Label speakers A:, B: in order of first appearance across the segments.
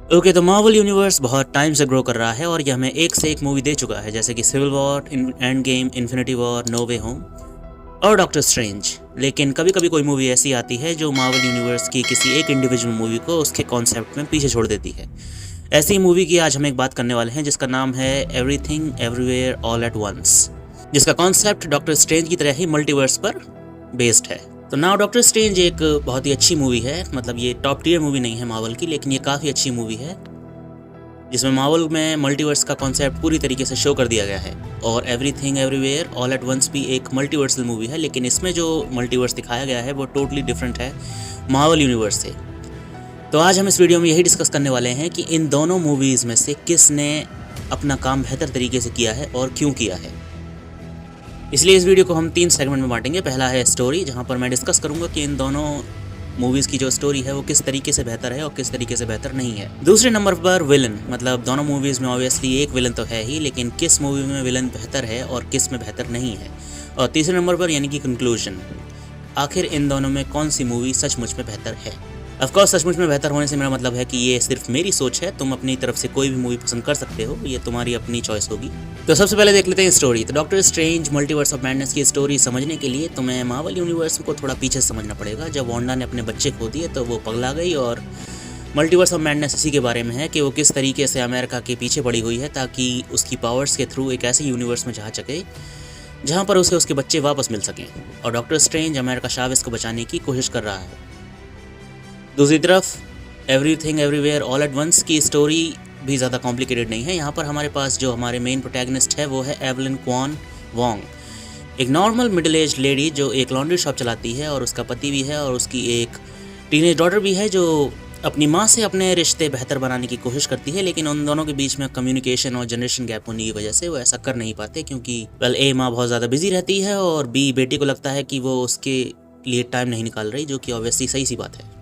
A: Okay, तो Marvel universe बहुत time से ग्रो कर रहा है और यह हमें एक से एक मूवी दे चुका है, जैसे कि civil war, endgame, infinity war, no way home और डॉक्टर स्ट्रेंज। लेकिन कभी कभी कोई मूवी ऐसी आती है जो मार्वल यूनिवर्स की किसी एक इंडिविजुअल मूवी को उसके कॉन्सेप्ट में पीछे छोड़ देती है। ऐसी मूवी की आज हम एक बात करने वाले हैं जिसका नाम है everything everywhere all at once, जिसका कॉन्सेप्ट डॉक्टर स्ट्रेंज की तरह ही मल्टीवर्स पर बेस्ड है। तो नाउ डॉक्टर स्ट्रेंज एक बहुत ही अच्छी मूवी है, मतलब ये टॉप टियर मूवी नहीं है मार्वल की, लेकिन ये काफ़ी अच्छी मूवी है जिसमें मार्वल में मल्टीवर्स का कॉन्सेप्ट पूरी तरीके से शो कर दिया गया है। और everything everywhere all at once भी एक मल्टीवर्सल मूवी है, लेकिन इसमें जो मल्टीवर्स दिखाया गया है वो टोटली डिफरेंट है मार्वल यूनिवर्स से। तो आज हम इस वीडियो में यही डिस्कस करने वाले हैं कि इन दोनों मूवीज़ में से किसने अपना काम बेहतर तरीके से किया है और क्यों किया है। इसलिए इस वीडियो को हम 3 सेगमेंट में बांटेंगे। पहला है स्टोरी, जहां पर मैं डिस्कस करूंगा कि इन दोनों मूवीज़ की जो स्टोरी है वो किस तरीके से बेहतर है और किस तरीके से बेहतर नहीं है। दूसरे नंबर पर विलन, मतलब दोनों मूवीज़ में ऑब्वियसली एक विलन तो है ही, लेकिन किस मूवी में विलन बेहतर है और किस में बेहतर नहीं है। और तीसरे नंबर पर यानी कि कंक्लूजन, आखिर इन दोनों में कौन सी मूवी सचमुच में बेहतर है। ऑफकोर्स सचमुच में बेहतर होने से मेरा मतलब है कि ये सिर्फ मेरी सोच है, तुम अपनी तरफ से कोई भी मूवी पसंद कर सकते हो, ये तुम्हारी अपनी चॉइस होगी। तो सबसे पहले देख लेते हैं स्टोरी। तो doctor strange multiverse of madness की स्टोरी समझने के लिए तुम्हें मार्वल यूनिवर्स को थोड़ा पीछे समझना पड़ेगा। जब वांडा ने अपने बच्चे खो दिए तो वो पगला गई, और मल्टीवर्स ऑफ मैडनेस इसी के बारे में है कि वो किस तरीके से अमेरिका के पीछे पड़ी हुई है ताकि उसकी पावर्स के थ्रू एक ऐसे यूनिवर्स में जा सके जहाँ पर उसे उसके बच्चे वापस मिल सकें। और डॉक्टर स्ट्रेंज अमेरिका चावेज़ को बचाने की कोशिश कर रहा है। दूसरी तरफ everything everywhere all at once की स्टोरी भी ज़्यादा कॉम्प्लिकेटेड नहीं है। यहाँ पर हमारे पास जो हमारे मेन प्रोटैगनिस्ट है वो है एवलिन क्वान वोंग, एक नॉर्मल मिडिल एज लेडी जो एक लॉन्ड्री शॉप चलाती है, और उसका पति भी है और उसकी एक टीनेज डॉटर भी है जो अपनी माँ से अपने रिश्ते बेहतर बनाने की कोशिश करती है, लेकिन उन दोनों के बीच में कम्युनिकेशन और जनरेशन गैप होने की वजह से वो ऐसा कर नहीं पाते, क्योंकि ए माँ बहुत ज़्यादा बिजी रहती है और बी बेटी को लगता है कि वो उसके लिए टाइम नहीं निकाल रही, जो कि ऑब्वियसली सही सी बात है।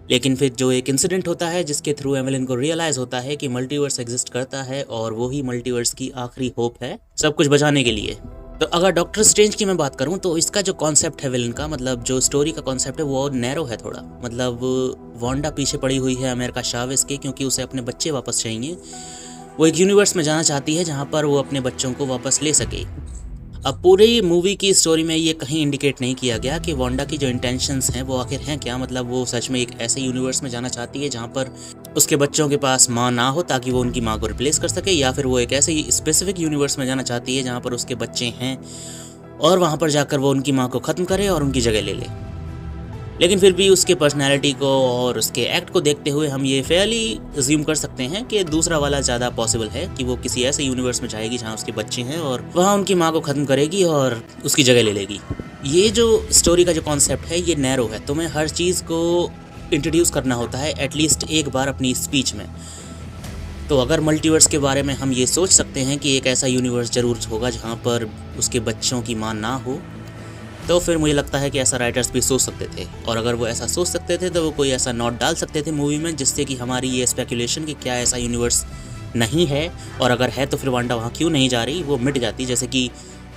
A: लेकिन फिर जो एक इंसिडेंट होता है जिसके थ्रू एवेलिन को रियलाइज़ होता है कि मल्टीवर्स एग्जिस्ट करता है और वही मल्टीवर्स की आखिरी होप है सब कुछ बचाने के लिए। तो अगर डॉक्टर स्ट्रेंज की मैं बात करूं तो इसका जो कॉन्सेप्ट है विलन का, मतलब जो स्टोरी का कॉन्सेप्ट है वो नैरो है थोड़ा। मतलब वांडा पीछे पड़ी हुई है अमेरिका चावेज़ के, क्योंकि उसे अपने बच्चे वापस चाहिए। वो एक यूनिवर्स में जाना चाहती है जहाँ पर वो अपने बच्चों को वापस ले सके। अब पूरी मूवी की स्टोरी में ये कहीं इंडिकेट नहीं किया गया कि वांडा की जो इंटेंशंस हैं वो आखिर हैं क्या। मतलब वो सच में एक ऐसे यूनिवर्स में जाना चाहती है जहाँ पर उसके बच्चों के पास माँ ना हो ताकि वो उनकी माँ को रिप्लेस कर सके, या फिर वो एक ऐसे स्पेसिफिक यूनिवर्स में जाना चाहती है जहाँ पर उसके बच्चे हैं और वहाँ पर जाकर वो उनकी माँ को ख़त्म करे और उनकी जगह ले ले। लेकिन फिर भी उसके पर्सनैलिटी को और उसके एक्ट को देखते हुए हम ये फेयरली अज्यूम कर सकते हैं कि दूसरा वाला ज़्यादा पॉसिबल है कि वो किसी ऐसे यूनिवर्स में जाएगी जहाँ उसके बच्चे हैं और वहाँ उनकी माँ को ख़त्म करेगी और उसकी जगह ले लेगी। ये जो स्टोरी का जो कॉन्सेप्ट है ये नैरो है, तुम्हें हर चीज़ को इंट्रोड्यूस करना होता है एटलीस्ट एक बार अपनी स्पीच में। तो अगर मल्टीवर्स के बारे में हम ये सोच सकते हैं कि एक ऐसा यूनिवर्स ज़रूर होगा जहाँ पर उसके बच्चों की माँ ना हो, तो फिर मुझे लगता है कि ऐसा राइटर्स भी सोच सकते थे। और अगर वो ऐसा सोच सकते थे तो वो कोई ऐसा नोट डाल सकते थे मूवी में जिससे कि हमारी ये स्पेकुलेशन कि क्या ऐसा यूनिवर्स नहीं है, और अगर है तो फिर वांडा वहाँ क्यों नहीं जा रही, वो मिट जाती। जैसे कि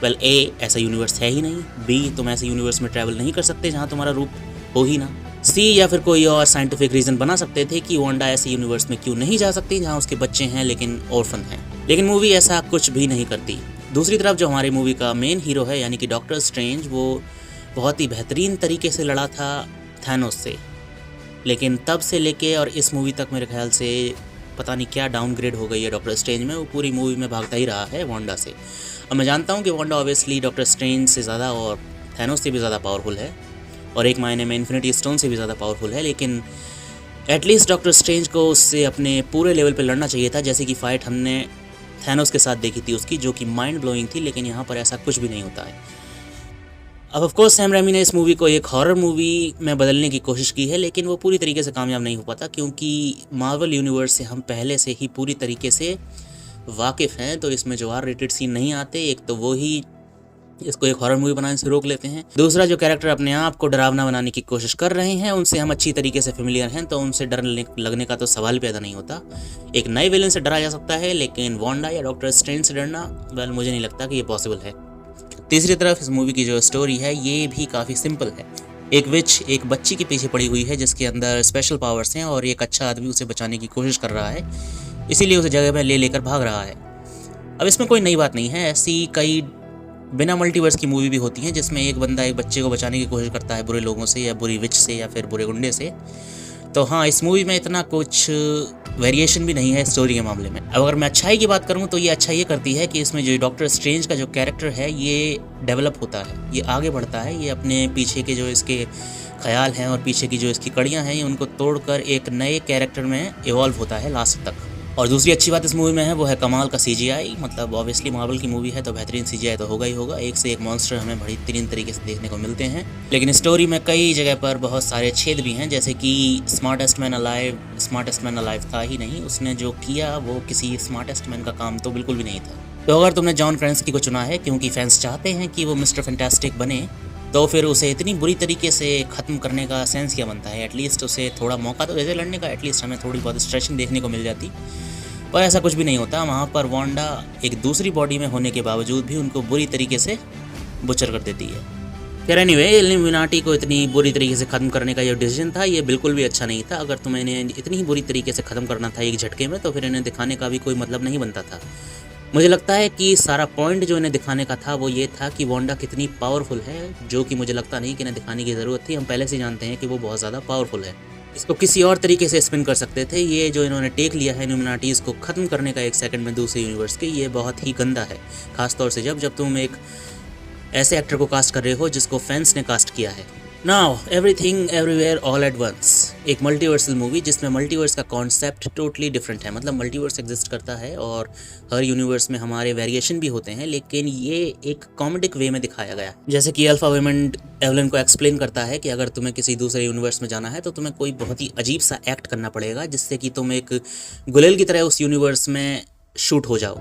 A: ए ऐसा यूनिवर्स है ही नहीं, बी तुम ऐसे यूनिवर्स में ट्रैवल नहीं कर सकते जहाँ तुम्हारा रूप हो ही ना, सी या फिर कोई और साइंटिफिक रीज़न बना सकते थे कि वांडा ऐसे यूनिवर्स में क्यों नहीं जा सकती जहाँ उसके बच्चे हैं लेकिन ऑर्फन हैं। लेकिन मूवी ऐसा कुछ भी नहीं करती। दूसरी तरफ जो हमारी मूवी का मेन हीरो है यानी कि डॉक्टर स्ट्रेंज, वो बहुत ही बेहतरीन तरीके से लड़ा था थैनोस से, लेकिन तब से लेके और इस मूवी तक मेरे ख्याल से पता नहीं क्या डाउनग्रेड हो गई है डॉक्टर स्ट्रेंज में। वो पूरी मूवी में भागता ही रहा है वांडा से। अब मैं जानता हूँ कि वांडा ऑब्वियसली डॉक्टर स्ट्रेंज से ज़्यादा और थैनोस से भी ज़्यादा पावरफुल है, और एक मायने में इन्फिनिटी स्टोन से भी ज़्यादा पावरफुल है, लेकिन एटलीस्ट डॉक्टर स्ट्रेंज को उससे अपने पूरे लेवल पर लड़ना चाहिए था, जैसे कि फ़ाइट हमने थैनोस के साथ देखी थी उसकी, जो कि माइंड ब्लोइंग थी। लेकिन यहाँ पर ऐसा कुछ भी नहीं होता है। अब ऑफ कोर्स सैम रेमी ने इस मूवी को एक हॉरर मूवी में बदलने की कोशिश की है, लेकिन वो पूरी तरीके से कामयाब नहीं हो पाता, क्योंकि मार्वल यूनिवर्स से हम पहले से ही पूरी तरीके से वाकिफ़ हैं। तो इसमें जो आर रेटेड सीन नहीं आते, एक तो वो ही इसको एक हॉरर मूवी बनाने से रोक लेते हैं। दूसरा, जो कैरेक्टर अपने आप को डरावना बनाने की कोशिश कर रहे हैं उनसे हम अच्छी तरीके से फेमिलियर हैं, तो उनसे डर लगने का तो सवाल पैदा नहीं होता। एक नए विलन से डरा जा सकता है, लेकिन वांडा या डॉक्टर स्ट्रेंज से डरना, वेल मुझे नहीं लगता कि ये पॉसिबल है। तीसरी तरफ इस मूवी की जो स्टोरी है ये भी काफ़ी सिंपल है। एक विच एक बच्ची के पीछे पड़ी हुई है जिसके अंदर स्पेशल पावर्स हैं और एक अच्छा आदमी उसे बचाने की कोशिश कर रहा है, इसीलिए उसे जगह में ले लेकर भाग रहा है। अब इसमें कोई नई बात नहीं है, ऐसी कई बिना मल्टीवर्स की मूवी भी होती हैं जिसमें एक बंदा एक बच्चे को बचाने की कोशिश करता है बुरे लोगों से या बुरी विच से या फिर बुरे गुंडे से। तो हाँ, इस मूवी में इतना कुछ वेरिएशन भी नहीं है स्टोरी के मामले में। अब अगर मैं अच्छाई की बात करूँ तो ये अच्छा ये करती है कि इसमें जो डॉक्टर स्ट्रेंज का जो कैरेक्टर है ये डेवलप होता है, ये आगे बढ़ता है, ये अपने पीछे के जो इसके ख्याल हैं और पीछे की जो इसकी कड़ियाँ हैं उनको तोड़कर एक नए कैरेक्टर में इवॉल्व होता है लास्ट तक। और दूसरी अच्छी बात इस मूवी में है वो है कमाल का CGI। मतलब ऑब्वियसली मार्वल की मूवी है तो बेहतरीन CGI तो होगा ही होगा। एक से एक मॉन्स्टर हमें बेहतरीन तरीके से देखने को मिलते हैं, लेकिन स्टोरी में कई जगह पर बहुत सारे छेद भी हैं, जैसे कि स्मार्टेस्ट मैन अलाइव था ही नहीं, उसने जो किया वो किसी स्मार्टेस्ट मैन का काम तो बिल्कुल भी नहीं था। तो अगर तुमने जॉन क्रेंस्की को चुना है क्योंकि फैंस चाहते हैं कि वो मिस्टर फैंटास्टिक बने, तो फिर उसे इतनी बुरी तरीके से ख़त्म करने का सेंस क्या बनता है? एटलीस्ट उसे थोड़ा मौका तो दे लड़ने का, एटलीस्ट हमें थोड़ी बहुत स्ट्रेचिंग देखने को मिल जाती। पर ऐसा कुछ भी नहीं होता। वहाँ पर वांडा एक दूसरी बॉडी में होने के बावजूद भी उनको बुरी तरीके से बुचर कर देती है। खैर एनीवे, इल्यूमिनाटी को इतनी बुरी तरीके से ख़त्म करने का ये डिसीजन था, ये बिल्कुल भी अच्छा नहीं था। अगर तुम्हें इन्हें इतनी ही बुरी तरीके से ख़त्म करना था एक झटके में, तो फिर इन्हें दिखाने का भी कोई मतलब नहीं बनता था। मुझे लगता है कि सारा पॉइंट जो इन्हें दिखाने का था वो ये था कि वांडा कितनी पावरफुल है, जो कि मुझे लगता नहीं कि इन्हें दिखाने की ज़रूरत थी। हम पहले से जानते हैं कि वो बहुत ज़्यादा पावरफुल है। इसको किसी और तरीके से स्पिन कर सकते थे। ये जो इन्होंने टेक लिया है इल्यूमिनाटीज़ को ख़त्म करने का एक सेकंड में दूसरे यूनिवर्स के, ये बहुत ही गंदा है। खासतौर से जब तुम एक ऐसे एक्टर को कास्ट कर रहे हो जिसको फैंस ने कास्ट किया है। Now everything everywhere all at once, एक मल्टीवर्सल मूवी जिसमें मल्टीवर्स का कॉन्सेप्ट टोटली डिफरेंट है। मतलब मल्टीवर्स एग्जिस्ट करता है और हर यूनिवर्स में हमारे वेरिएशन भी होते हैं, लेकिन ये एक कॉमेडिक वे में दिखाया गया। जैसे कि अल्फा वेमेंट एवलिन को एक्सप्लेन करता है कि अगर तुम्हें किसी दूसरे यूनिवर्स में जाना है तो तुम्हें कोई बहुत ही अजीब सा एक्ट करना पड़ेगा जिससे कि तुम एक गुलेल की तरह उस यूनिवर्स में शूट हो जाओ,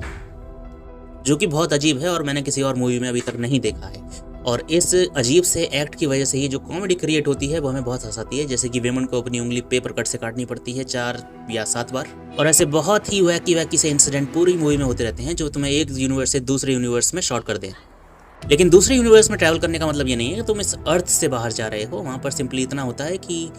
A: जो कि बहुत अजीब है और मैंने किसी और मूवी में अभी तक नहीं देखा है। और इस अजीब से एक्ट की वजह से ही जो कॉमेडी क्रिएट होती है वो हमें बहुत हंसाती है। जैसे कि वेमन को अपनी उंगली पेपर कट से काटनी पड़ती है 4 या 7 बार, और ऐसे बहुत ही वैकी से इंसिडेंट पूरी मूवी में होते रहते हैं जो तुम्हें एक यूनिवर्स से दूसरे यूनिवर्स में शॉर्ट कर दें। लेकिन दूसरे यूनिवर्स में ट्रैवल करने का मतलब ये नहीं है कि तुम इस अर्थ से बाहर जा रहे हो। वहाँ पर सिंपली इतना होता है कि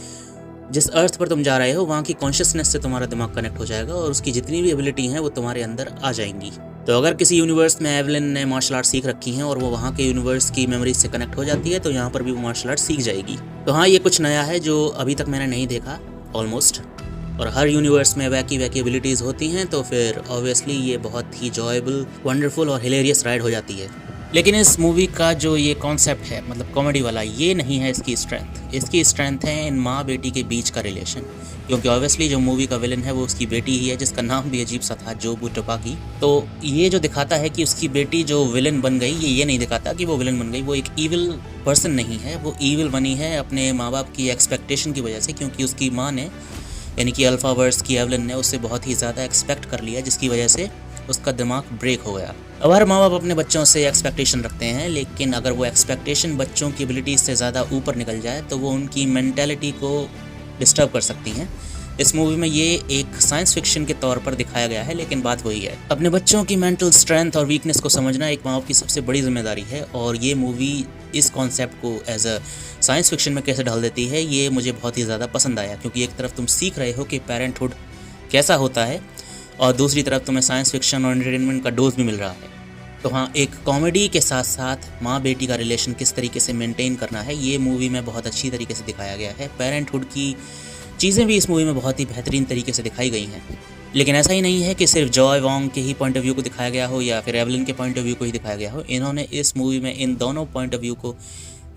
A: जिस अर्थ पर तुम जा रहे हो वहाँ की कॉन्शियसनेस से तुम्हारा दिमाग कनेक्ट हो जाएगा और उसकी जितनी भी एबिलिटी हैं वो तुम्हारे अंदर आ जाएंगी। तो अगर किसी यूनिवर्स में एवलिन ने मार्शल आर्ट सीख रखी हैं और वो वहाँ के यूनिवर्स की मेमोरीज से कनेक्ट हो जाती है, तो यहाँ पर भी वो मार्शल आर्ट सीख जाएगी। तो हाँ, ये कुछ नया है जो अभी तक मैंने नहीं देखा ऑलमोस्ट। और हर यूनिवर्स में वैकी एबिलिटीज़ होती हैं, तो फिर ऑब्वियसली ये बहुत ही जॉयबल, वंडरफुल और हिलेरियस राइड हो जाती है। लेकिन इस मूवी का जो ये कॉन्सेप्ट है, मतलब कॉमेडी वाला, ये नहीं है इसकी स्ट्रेंथ। इसकी स्ट्रेंथ है इन माँ बेटी के बीच का रिलेशन, क्योंकि ऑब्वियसली जो मूवी का विलन है वो उसकी बेटी ही है, जिसका नाम भी अजीब सा था, जो बुटपाकी। तो ये जो दिखाता है कि उसकी बेटी जो विलन बन गई, ये नहीं दिखाता कि वो विलन बन गई। वो एक ईविल पर्सन नहीं है, वो ईविल बनी है अपने माँ बाप की एक्सपेक्टेशन की वजह से, क्योंकि उसकी माँ ने, यानी कि अल्फावर्स की एवलिन ने उससे बहुत ही ज़्यादा एक्सपेक्ट कर लिया, जिसकी वजह से उसका दिमाग ब्रेक हो गया। अब हर माँ बाप अपने बच्चों से एक्सपेक्टेशन रखते हैं, लेकिन अगर वो एक्सपेक्टेशन बच्चों की एबिलिटीज़ से ज़्यादा ऊपर निकल जाए तो वो उनकी मेंटालिटी को डिस्टर्ब कर सकती हैं। इस मूवी में ये एक साइंस फिक्शन के तौर पर दिखाया गया है, लेकिन बात वही है, अपने बच्चों की मेंटल स्ट्रेंथ और वीकनेस को समझना एक माँ बाप की सबसे बड़ी जिम्मेदारी है। और ये मूवी इस कॉन्सेप्ट को एज अ साइंस फिक्शन में कैसे ढाल देती है, ये मुझे बहुत ही ज़्यादा पसंद आया। क्योंकि एक तरफ तुम सीख रहे हो कि पेरेंटहुड कैसा होता है और दूसरी तरफ तुम्हें साइंस फिक्शन और एंटरटेनमेंट का डोज भी मिल रहा है। तो हाँ, एक कॉमेडी के साथ साथ माँ बेटी का रिलेशन किस तरीके से मेंटेन करना है, ये मूवी में बहुत अच्छी तरीके से दिखाया गया है। पेरेंटहुड की चीज़ें भी इस मूवी में बहुत ही बेहतरीन तरीके से दिखाई गई हैं। लेकिन ऐसा ही नहीं है कि सिर्फ जॉय वॉन्ग के ही पॉइंट ऑफ व्यू को दिखाया गया हो या फिर एवलिन के पॉइंट ऑफ व्यू को ही दिखाया गया हो। इन्होंने इस मूवी में इन दोनों पॉइंट ऑफ व्यू को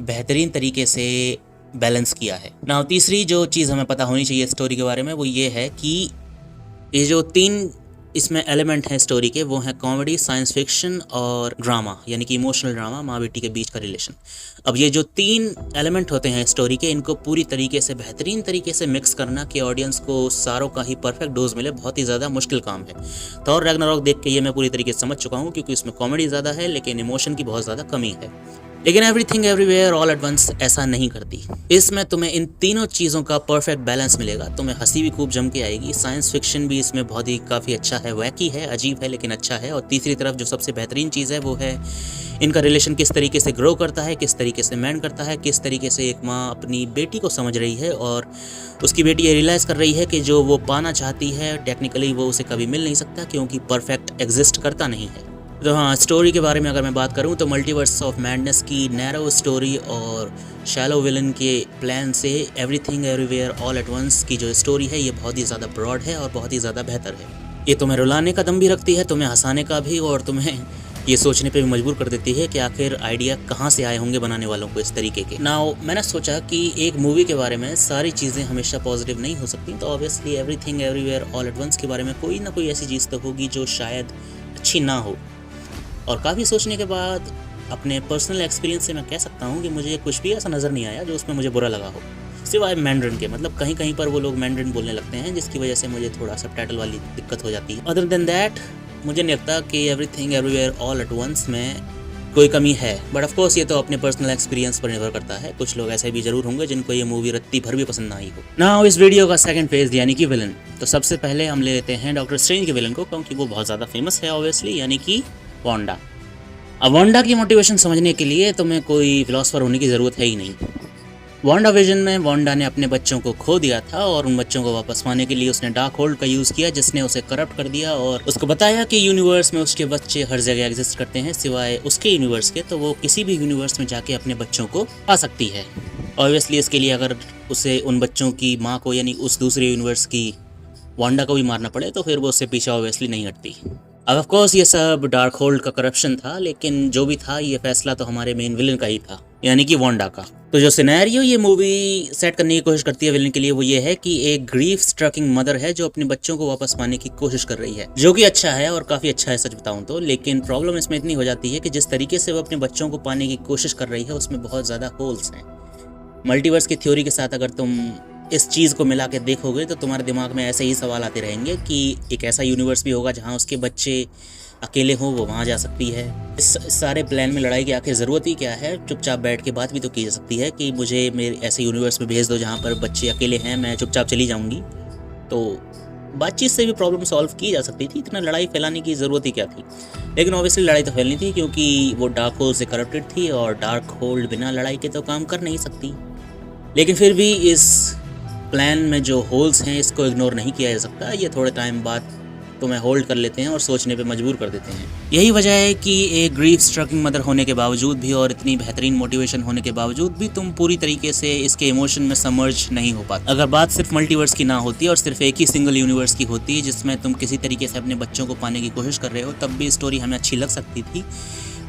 A: बेहतरीन तरीके से बैलेंस किया है। ना तीसरी जो चीज़ हमें पता होनी चाहिए स्टोरी के बारे में, वो ये है कि ये जो 3 इसमें एलिमेंट हैं स्टोरी के, वो हैं कॉमेडी, साइंस फिक्शन और ड्रामा, यानी कि इमोशनल ड्रामा, माँ बेटी के बीच का रिलेशन। अब ये जो 3 एलिमेंट होते हैं स्टोरी के, इनको पूरी तरीके से बेहतरीन तरीके से मिक्स करना कि ऑडियंस को सारों का ही परफेक्ट डोज मिले, बहुत ही ज़्यादा मुश्किल काम है। थॉर रैग्नारॉक देख के ये मैं पूरी तरीके से समझ चुका हूँ, क्योंकि इसमें कॉमेडी ज़्यादा है लेकिन इमोशन की बहुत ज़्यादा कमी है। लेकिन everything everywhere all at once ऐसा नहीं करती। इसमें तुम्हें इन तीनों चीज़ों का परफेक्ट बैलेंस मिलेगा। तुम्हें हंसी भी खूब जम के आएगी, साइंस फिक्शन भी इसमें बहुत ही काफ़ी अच्छा है, वैकी है, अजीब है लेकिन अच्छा है। और तीसरी तरफ जो सबसे बेहतरीन चीज़ है वो है इनका रिलेशन किस तरीके से ग्रो करता है, किस तरीके से मैन करता है, किस तरीके से एक माँ अपनी बेटी को समझ रही है और उसकी बेटी ये रियलाइज़ कर रही है कि जो वो पाना चाहती है टेक्निकली वो उसे कभी मिल नहीं सकता क्योंकि परफेक्ट एग्जिस्ट करता नहीं है। तो हाँ, स्टोरी के बारे में अगर मैं बात करूँ तो मल्टीवर्स ऑफ मैडनेस की नैरो स्टोरी और शैलो विलन के प्लान से everything everywhere all at once की जो स्टोरी है ये बहुत ही ज़्यादा ब्रॉड है और बहुत ही ज़्यादा बेहतर है। ये तुम्हें रुलाने का दम भी रखती है, तुम्हें हंसाने का भी, और तुम्हें ये सोचने पे भी मजबूर कर देती है कि आखिर आइडिया कहाँ से आए होंगे बनाने वालों को इस तरीके के। नाउ मैंने सोचा कि एक मूवी के बारे में सारी चीज़ें हमेशा पॉजिटिव नहीं हो सकती, तो obviously everything everywhere all at once के बारे में कोई ना कोई ऐसी चीज़ तो होगी जो शायद अच्छी ना हो। और काफ़ी सोचने के बाद अपने पर्सनल एक्सपीरियंस से मैं कह सकता हूँ कि मुझे कुछ भी ऐसा नज़र नहीं आया जो उसमें मुझे बुरा लगा हो, सिवाय मैंड्रिन के। मतलब कहीं कहीं पर वो लोग मैंड्रिन बोलने लगते हैं जिसकी वजह से मुझे थोड़ा सबटाइटल वाली दिक्कत हो जाती है। अदर देन दैट मुझे नहीं लगता कि everything everywhere all at once में कोई कमी है, बट ऑफ कोर्स ये तो अपने पर्सनल एक्सपीरियंस पर निर्भर करता है। कुछ लोग ऐसे भी जरूर होंगे जिनको ये मूवी रत्ती भर भी पसंद ना आई हो। नाउ इस वीडियो का सेकंड फेज यानी कि विलन। तो सबसे पहले हम ले लेते हैं डॉक्टर स्ट्रेंज के विलन को, क्योंकि वो बहुत ज़्यादा फेमस है ऑब्वियसली, यानी कि वांडा। अब वांडा की मोटिवेशन समझने के लिए तुम्हें कोई फिलोसफर होने की ज़रूरत है ही नहीं। वांडा विजन में वांडा ने अपने बच्चों को खो दिया था और उन बच्चों को वापस पाने के लिए उसने डार्क होल्ड का यूज़ किया, जिसने उसे करप्ट कर दिया और उसको बताया कि यूनिवर्स में उसके बच्चे हर जगह एग्जिस्ट करते हैं सिवाय उसके यूनिवर्स के, तो वो किसी भी यूनिवर्स में जाके अपने बच्चों को पा सकती है। ऑब्वियसली इसके लिए अगर उसे उन बच्चों की माँ को यानी उस दूसरे यूनिवर्स की वांडा को भी मारना पड़े तो फिर वो उससे पीछे ऑब्वियसली नहीं हटती। अब ऑफ कोर्स ये सब डार्क होल्ड का करप्शन था, लेकिन जो भी था ये फैसला तो हमारे मेन विलन का ही था, यानी कि वांडा का। तो जो सिनेरियो ये मूवी सेट करने की कोशिश करती है विलन के लिए वो ये है कि एक ग्रीफ स्ट्रकिंग मदर है जो अपने बच्चों को वापस पाने की कोशिश कर रही है, जो कि अच्छा है और काफ़ी अच्छा है सच बताऊं तो। लेकिन प्रॉब्लम इसमें इतनी हो जाती है कि जिस तरीके से वो अपने बच्चों को पाने की कोशिश कर रही है उसमें बहुत ज़्यादा होल्स हैं। मल्टीवर्स की थ्योरी के साथ अगर तुम इस चीज़ को मिला के देखोगे तो तुम्हारे दिमाग में ऐसे ही सवाल आते रहेंगे कि एक ऐसा यूनिवर्स भी होगा जहाँ उसके बच्चे अकेले हों, वो वहाँ जा सकती है। इस सारे प्लान में लड़ाई की आखिर ज़रूरत ही क्या है? चुपचाप बैठ के बात भी तो की जा सकती है कि मुझे मेरे ऐसे यूनिवर्स में भेज दो जहाँ पर बच्चे अकेले हैं, मैं चुपचाप चली जाऊँगी। तो बातचीत से भी प्रॉब्लम सॉल्व की जा सकती थी, इतना लड़ाई फैलाने की ज़रूरत ही क्या थी? लेकिन ऑब्वियसली लड़ाई तो फैलनी थी क्योंकि वो डार्क होल्ड से करप्टेड थी और डार्क होल्ड बिना लड़ाई के तो काम कर नहीं सकती। लेकिन फिर भी इस प्लान में जो होल्स हैं इसको इग्नोर नहीं किया जा सकता। ये थोड़े टाइम बाद तुम्हें होल्ड कर लेते हैं और सोचने पे मजबूर कर देते हैं। यही वजह है कि एक ग्रीफ स्ट्रकिंग मदर होने के बावजूद भी और इतनी बेहतरीन मोटिवेशन होने के बावजूद भी तुम पूरी तरीके से इसके इमोशन में समर्ज नहीं हो पाते। अगर बात सिर्फ मल्टीवर्स की ना होती और सिर्फ एक ही सिंगल यूनिवर्स की होती जिसमें तुम किसी तरीके से अपने बच्चों को पाने की कोशिश कर रहे हो, तब भी स्टोरी हमें अच्छी लग सकती थी,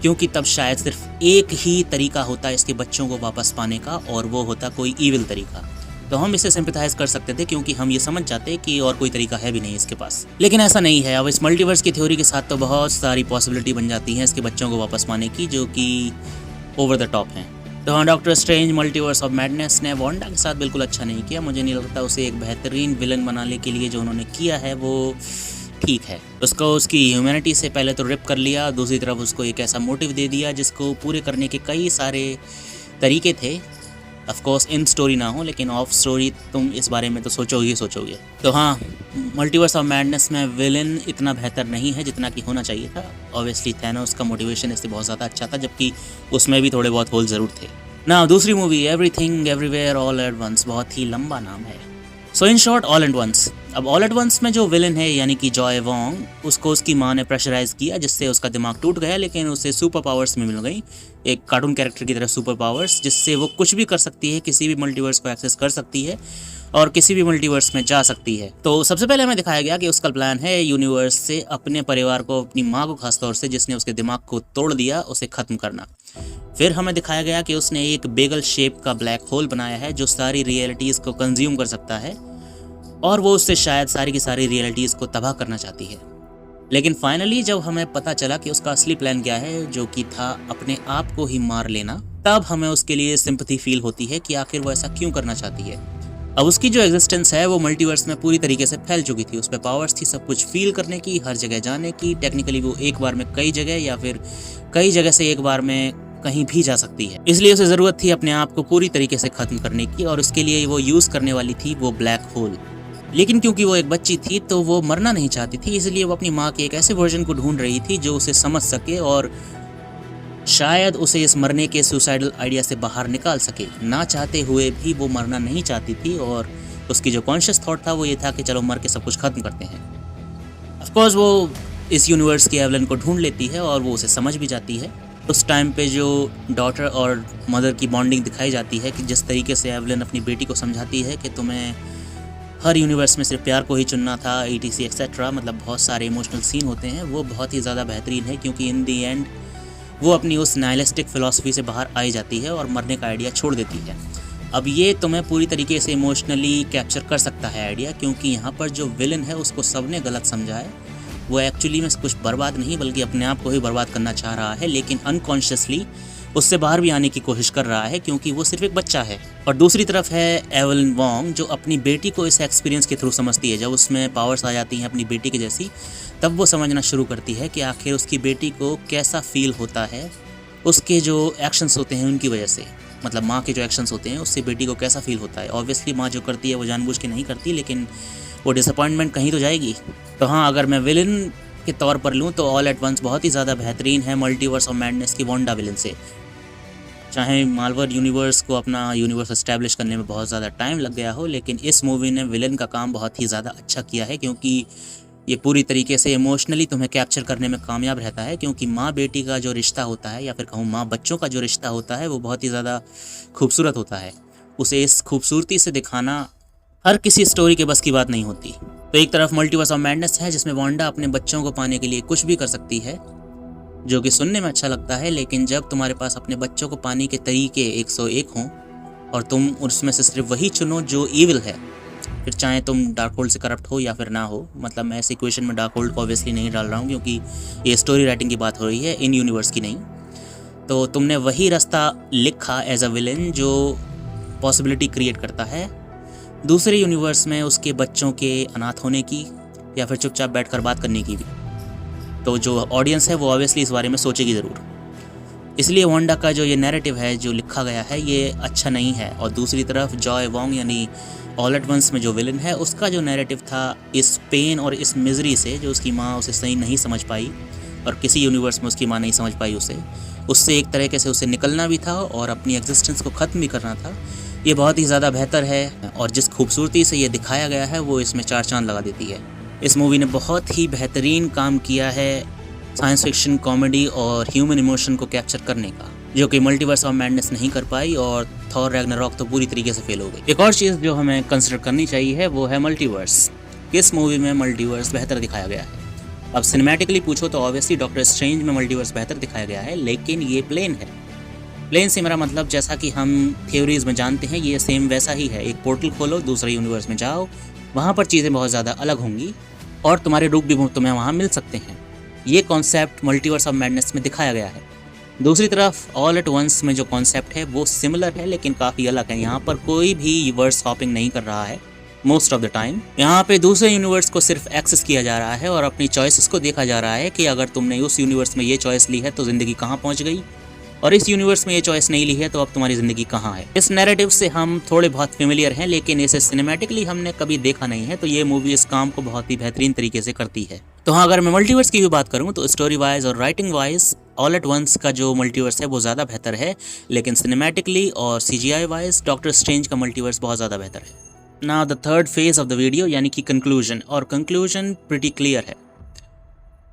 A: क्योंकि तब शायद सिर्फ एक ही तरीका होता इसके बच्चों को वापस पाने का और वो होता कोई ईविल तरीका। तो हम इसे सिंपैथाइज कर सकते थे क्योंकि हम ये समझ जाते कि और कोई तरीका है भी नहीं इसके पास। लेकिन ऐसा नहीं है। अब इस मल्टीवर्स की थ्योरी के साथ तो बहुत सारी पॉसिबिलिटी बन जाती हैं इसके बच्चों को वापस पाने की, जो कि ओवर द टॉप हैं। तो हाँ, doctor strange multiverse of madness ने वांडा के साथ बिल्कुल अच्छा नहीं किया। मुझे नहीं लगता उसे एक बेहतरीन विलन बनाने के लिए जो उन्होंने किया है वो ठीक है। उसको उसकी ह्यूमैनिटी से पहले तो रिप कर लिया, दूसरी तरफ उसको एक ऐसा मोटिव दे दिया जिसको पूरे करने के कई सारे तरीके थे। ऑफ कोर्स इन स्टोरी ना हो, लेकिन ऑफ स्टोरी तुम इस बारे में तो सोचोगे। तो हाँ, मल्टीवर्स ऑफ मैडनेस में विलन इतना बेहतर नहीं है जितना कि होना चाहिए था। ऑब्वियसली थैनोस का मोटिवेशन इससे बहुत ज़्यादा अच्छा था, जबकि उसमें भी थोड़े बहुत होल ज़रूर थे ना। दूसरी movie everything everywhere all at once, बहुत ही लंबा नाम है। So in short all at once. अब ऑल एट वंस में जो विलन है यानी कि जॉय वोंग, उसको उसकी माँ ने प्रेशराइज किया जिससे उसका दिमाग टूट गया, लेकिन उसे सुपर पावर्स में मिल गई, एक कार्टून कैरेक्टर की तरह सुपर पावर्स, जिससे वो कुछ भी कर सकती है, किसी भी मल्टीवर्स को एक्सेस कर सकती है और किसी भी मल्टीवर्स में जा सकती है। तो सबसे पहले हमें दिखाया गया कि उसका प्लान है यूनिवर्स से अपने परिवार को, अपनी माँ को खासतौर से जिसने उसके दिमाग को तोड़ दिया, उसे ख़त्म करना। फिर हमें दिखाया गया कि उसने एक बेगल शेप का ब्लैक होल बनाया है जो सारी रियलिटीज़ को कंज्यूम कर सकता है और वो उससे शायद सारी की सारी रियलिटीज़ को तबाह करना चाहती है। लेकिन फाइनली जब हमें पता चला कि उसका असली प्लान क्या है, जो कि था अपने आप को ही मार लेना, तब हमें उसके लिए सिंपैथी फील होती है कि आखिर वो ऐसा क्यों करना चाहती है। अब उसकी जो एग्जिस्टेंस है वो मल्टीवर्स में पूरी तरीके से फैल चुकी थी, उस पर पावर्स थी सब कुछ फील करने की, हर जगह जाने की। टेक्निकली वो एक बार में कई जगह या फिर कई जगह से एक बार में कहीं भी जा सकती है। इसलिए उसे ज़रूरत थी अपने आप को पूरी तरीके से ख़त्म करने की, और उसके लिए वो यूज़ करने वाली थी वो ब्लैक होल। लेकिन क्योंकि वो एक बच्ची थी तो वो मरना नहीं चाहती थी, इसलिए वो अपनी माँ के एक ऐसे वर्जन को ढूंढ रही थी जो उसे समझ सके और शायद उसे इस मरने के सुसाइडल आइडिया से बाहर निकाल सके। ना चाहते हुए भी वो मरना नहीं चाहती थी, और उसकी जो कॉन्शियस थॉट था वो ये था कि चलो मर के सब कुछ ख़त्म करते हैं। ऑफ कोर्स वो इस यूनिवर्स की एवलिन को ढूंढ लेती है और वो उसे समझ भी जाती है। उस टाइम पे जो डॉटर और मदर की बॉन्डिंग दिखाई जाती है कि जिस तरीके से एवलिन अपनी बेटी को समझाती है कि तुम्हें हर यूनिवर्स में सिर्फ प्यार को ही चुनना था, ETC एक्सेट्रा, मतलब बहुत सारे इमोशनल सीन होते हैं, वो बहुत ही ज़्यादा बेहतरीन है। क्योंकि इन दी एंड वो अपनी उस नाइलिस्टिक फ़िलॉसफी से बाहर आई जाती है और मरने का आइडिया छोड़ देती है। अब ये तुम्हें पूरी तरीके से इमोशनली कैप्चर कर सकता है आइडिया, क्योंकि यहाँ पर जो विलन है उसको सबने गलत समझा है। वो एक्चुअली में कुछ बर्बाद नहीं बल्कि अपने आप को ही बर्बाद करना चाह रहा है, लेकिन अनकॉन्शियसली उससे बाहर भी आने की कोशिश कर रहा है क्योंकि वो सिर्फ एक बच्चा है। और दूसरी तरफ है एवलिन वॉन्ग जो अपनी बेटी को इस एक्सपीरियंस के थ्रू समझती है। जब उसमें पावर्स आ जाती हैं अपनी बेटी की जैसी, तब वो समझना शुरू करती है कि आखिर उसकी बेटी को कैसा फील होता है उसके जो एक्शंस होते हैं उनकी वजह से, मतलब माँ के जो एक्शंस होते हैं उससे बेटी को कैसा फील होता है। ऑब्वियसली माँ जो करती है वो जानबूझ के नहीं करती, लेकिन वो डिसअपॉइंटमेंट कहीं तो जाएगी। तो हाँ, अगर मैं विलन के तौर पर लूँ तो ऑल एट वंस बहुत ही ज़्यादा बेहतरीन है मल्टीवर्स ऑफ मैडनेस की वांडा विलन से। चाहे मार्वल यूनिवर्स को अपना यूनिवर्स एस्टैब्लिश करने में बहुत ज़्यादा टाइम लग गया हो, लेकिन इस मूवी ने विलन का काम बहुत ही ज़्यादा अच्छा किया है, क्योंकि ये पूरी तरीके से इमोशनली तुम्हें कैप्चर करने में कामयाब रहता है। क्योंकि माँ बेटी का जो रिश्ता होता है, या फिर कहूँ माँ बच्चों का जो रिश्ता होता है, वो बहुत ही ज़्यादा खूबसूरत होता है। उसे इस खूबसूरती से दिखाना हर किसी स्टोरी के बस की बात नहीं होती। तो एक तरफ मल्टीवर्स ऑफ मैडनेस है जिसमें वांडा अपने बच्चों को पाने के लिए कुछ भी कर सकती है, जो कि सुनने में अच्छा लगता है, लेकिन जब तुम्हारे पास अपने बच्चों को पाने के तरीके 101 हों और तुम उसमें से सिर्फ वही चुनो जो ईविल है, फिर चाहे तुम डार्क होल्ड से करप्ट हो या फिर ना हो, मतलब मैं इस इक्वेशन में डार्क होल्ड को ऑब्वियसली नहीं डाल रहा हूँ क्योंकि ये स्टोरी राइटिंग की बात हो रही है, इन यूनिवर्स की नहीं। तो तुमने वही रास्ता लिखा एज अ विलन जो पॉसिबिलिटी क्रिएट करता है दूसरे यूनिवर्स में उसके बच्चों के अनाथ होने की या फिर चुपचाप बैठकर बात करने की भी। तो जो ऑडियंस है वो ऑब्वियसली इस बारे में सोचेगी ज़रूर। इसलिए वांडा का जो ये नैरेटिव है जो लिखा गया है ये अच्छा नहीं है। और दूसरी तरफ जॉय वॉन्ग यानी ऑल एट वंस में जो विलन है उसका जो नैरेटिव था इस पेन और इस मिजरी से, जो उसकी माँ उसे सही नहीं समझ पाई और किसी यूनिवर्स में उसकी माँ नहीं समझ पाई उससे एक तरीके से उसे निकलना भी था और अपनी एग्जिस्टेंस को ख़त्म भी करना था। ये बहुत ही ज़्यादा बेहतर है और जिस खूबसूरती से ये दिखाया गया है वो इसमें चार चांद लगा देती है। इस मूवी ने बहुत ही बेहतरीन काम किया है साइंस फिक्शन, कॉमेडी और ह्यूमन इमोशन को कैप्चर करने का, जो कि मल्टीवर्स ऑफ मैडनेस नहीं कर पाई और थॉर रैग्नारॉक तो पूरी तरीके से फेल हो गई। एक और चीज़ जो हमें कंसिडर करनी चाहिए है वो है मल्टीवर्स। किस मूवी में मल्टीवर्स बेहतर दिखाया गया है? अब सिनेमैटिकली पूछो तो ऑब्वियसली डॉक्टर स्ट्रेंज में मल्टीवर्स बेहतर दिखाया गया है, लेकिन ये प्लेन है। प्लेन से मेरा मतलब जैसा कि हम थ्योरीज में जानते हैं ये सेम वैसा ही है। एक पोर्टल खोलो, दूसरे यूनिवर्स में जाओ, वहाँ पर चीज़ें बहुत ज़्यादा अलग होंगी और तुम्हारे रूप भी तुम्हें वहाँ मिल सकते हैं। ये कॉन्सेप्ट मल्टीवर्स ऑफ मैडनेस में दिखाया गया है। दूसरी तरफ ऑल एट वंस में जो कॉन्सेप्ट है वो सिमिलर है लेकिन काफ़ी अलग है। यहाँ पर कोई भी वर्स हॉपिंग नहीं कर रहा है मोस्ट ऑफ द टाइम। यहाँ पे दूसरे यूनिवर्स को सिर्फ एक्सेस किया जा रहा है और अपनी चॉइसेस को देखा जा रहा है कि अगर तुमने उस यूनिवर्स में ये चॉइस ली है तो ज़िंदगी कहाँ पहुँच गई, और इस यूनिवर्स में ये चॉइस नहीं ली है तो अब तुम्हारी ज़िंदगी कहाँ है। इस नैरेटिव से हम थोड़े बहुत फेमिलियर हैं लेकिन इसे सिनेमैटिकली हमने कभी देखा नहीं है, तो ये मूवी इस काम को बहुत ही बेहतरीन तरीके से करती है। तो हाँ, अगर मैं मल्टीवर्स की भी बात करूँ तो स्टोरी वाइज और writing wise all at once का जो मल्टीवर्स है वो ज़्यादा बेहतर है, लेकिन सिनेमैटिकली और CGI वाइज डॉक्टर स्ट्रेंज का मल्टीवर्स बहुत ज़्यादा बेहतर है। Now the third phase of the video यानी कि कंक्लूजन, और कंक्लूजन प्रिटी क्लियर है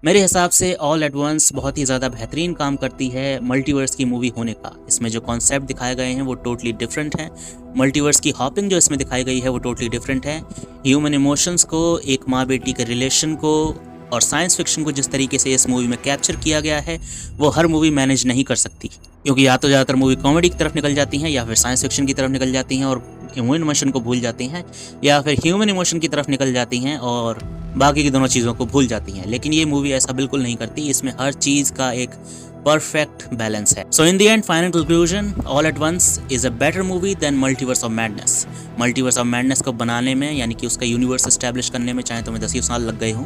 A: मेरे हिसाब से। ऑल एट वंस बहुत ही ज़्यादा बेहतरीन काम करती है मल्टीवर्स की मूवी होने का। इसमें जो कॉन्सेप्ट दिखाए गए हैं वो टोटली डिफरेंट हैं। मल्टीवर्स की हॉपिंग जो इसमें दिखाई गई है वो टोटली डिफरेंट है। ह्यूमन इमोशंस को, एक माँ बेटी के रिलेशन को और साइंस फिक्शन को जिस तरीके से इस मूवी में कैप्चर किया गया है वो हर मूवी मैनेज नहीं कर सकती, क्योंकि या तो ज़्यादातर मूवी कॉमेडी की तरफ निकल जाती हैं या फिर साइंस फिक्शन की तरफ निकल जाती हैं और ह्यूमन इमोशन को भूल जाती हैं, या फिर ह्यूमन इमोशन की तरफ निकल जाती हैं और बाकी की दोनों चीज़ों को भूल जाती हैं। लेकिन ये मूवी ऐसा बिल्कुल नहीं करती, इसमें हर चीज़ का एक परफेक्ट बैलेंस है। So in the end, final conclusion, all at once is a better movie than multiverse of madness. Multiverse of madness को बनाने में यानी कि उसका यूनिवर्स एस्टैब्लिश करने में चाहे तुम्हें 10 साल लग गए हों,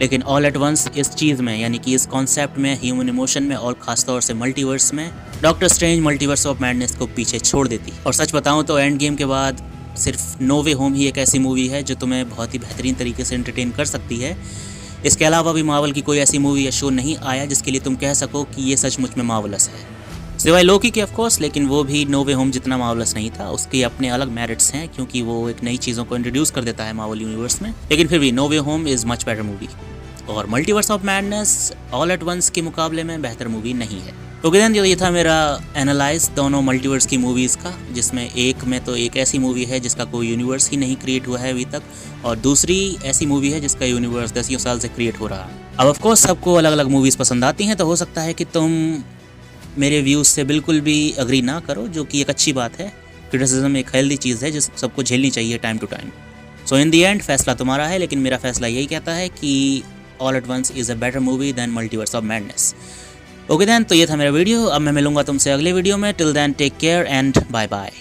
A: लेकिन ऑल एट वंस इस चीज़ में, यानी कि इस कॉन्सेप्ट में, ह्यूमन इमोशन में और ख़ासतौर से मल्टीवर्स में doctor strange multiverse of madness को पीछे छोड़ देती। और सच बताऊं तो एंड गेम के बाद सिर्फ नो वे होम ही एक ऐसी मूवी है जो तुम्हें बहुत ही बेहतरीन तरीके से एंटरटेन कर सकती है। इसके अलावा भी मार्वल की कोई ऐसी मूवी या शो नहीं आया जिसके लिए तुम कह सको कि ये सचमुच में मार्वलस है, सिवाय लोकी के ऑफ कोर्स, लेकिन वो भी नो वे होम जितना मार्वलस नहीं था। उसके अपने अलग मेरिट्स हैं क्योंकि वो एक नई चीज़ों को इंट्रोड्यूस कर देता है मार्वल यूनिवर्स में, लेकिन फिर भी no way home is much better movie. और multiverse of madness all at once के मुकाबले में बेहतर मूवी नहीं है। तो देन ये था मेरा एनालाइज दोनों मल्टीवर्स की मूवीज़ का, जिसमें एक में तो एक ऐसी मूवी है जिसका कोई यूनिवर्स ही नहीं क्रिएट हुआ है अभी तक, और दूसरी ऐसी मूवी है जिसका यूनिवर्स 10 साल से क्रिएट हो रहा है। अब ऑफ कोर्स सबको अलग अलग मूवीज़ पसंद आती हैं, तो हो सकता है कि तुम मेरे व्यूज़ से बिल्कुल भी अग्री ना करो, जो कि एक अच्छी बात है। क्रिटिसिज्म एक हेल्दी चीज़ है जिस सबको झेलनी चाहिए time to time. So in the end फैसला तुम्हारा है, लेकिन मेरा फैसला यही कहता है कि all at once is a better movie than multiverse of madness. Okay then, तो ये था मेरा वीडियो। अब मैं मिलूंगा तुमसे अगले वीडियो में। Till then take care and bye bye.